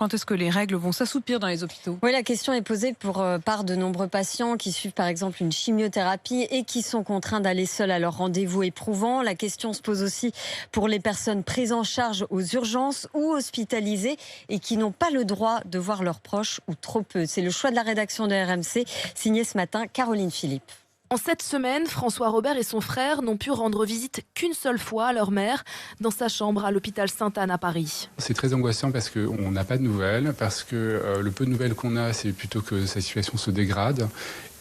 Quand est-ce que les règles vont s'assouplir dans les hôpitaux? Oui, la question est posée par de nombreux patients qui suivent par exemple une chimiothérapie et qui sont contraints d'aller seuls à leur rendez-vous éprouvant. La question se pose aussi pour les personnes prises en charge aux urgences ou hospitalisées et qui n'ont pas le droit de voir leurs proches ou trop peu. C'est le choix de la rédaction de RMC, signée ce matin Caroline Philippe. En cette semaine, François Robert et son frère n'ont pu rendre visite qu'une seule fois à leur mère dans sa chambre à l'hôpital Sainte-Anne à Paris. C'est très angoissant parce qu'on n'a pas de nouvelles, parce que le peu de nouvelles qu'on a, c'est plutôt que sa situation se dégrade.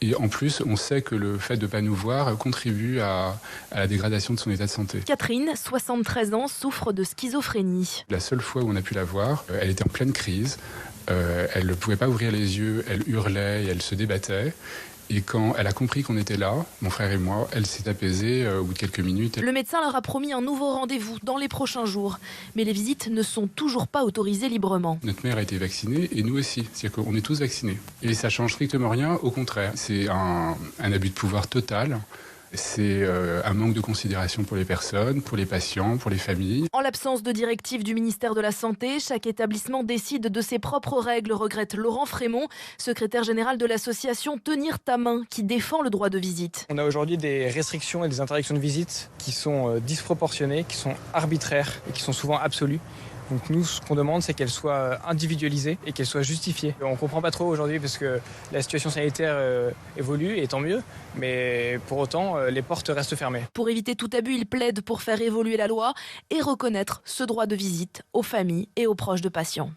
Et en plus, on sait que le fait de ne pas nous voir contribue à la dégradation de son état de santé. Catherine, 73 ans, souffre de schizophrénie. La seule fois où on a pu la voir, elle était en pleine crise. Elle ne pouvait pas ouvrir les yeux, elle hurlait et elle se débattait. Et quand elle a compris qu'on était là, mon frère et moi, elle s'est apaisée au bout de quelques minutes. Le médecin leur a promis un nouveau rendez-vous dans les prochains jours. Mais les visites ne sont toujours pas autorisées librement. Notre mère a été vaccinée et nous aussi. C'est-à-dire qu'on est tous vaccinés. Et ça change strictement rien, au contraire. C'est un abus de pouvoir total. C'est un manque de considération pour les personnes, pour les patients, pour les familles. En l'absence de directive du ministère de la Santé, chaque établissement décide de ses propres règles, regrette Laurent Frémont, secrétaire général de l'association Tenir ta main, qui défend le droit de visite. On a aujourd'hui des restrictions et des interdictions de visite qui sont disproportionnées, qui sont arbitraires et qui sont souvent absolues. Donc nous, ce qu'on demande, c'est qu'elle soit individualisée et qu'elle soit justifiée. On ne comprend pas trop aujourd'hui parce que la situation sanitaire évolue, et tant mieux, mais pour autant, les portes restent fermées. Pour éviter tout abus, il plaide pour faire évoluer la loi et reconnaître ce droit de visite aux familles et aux proches de patients.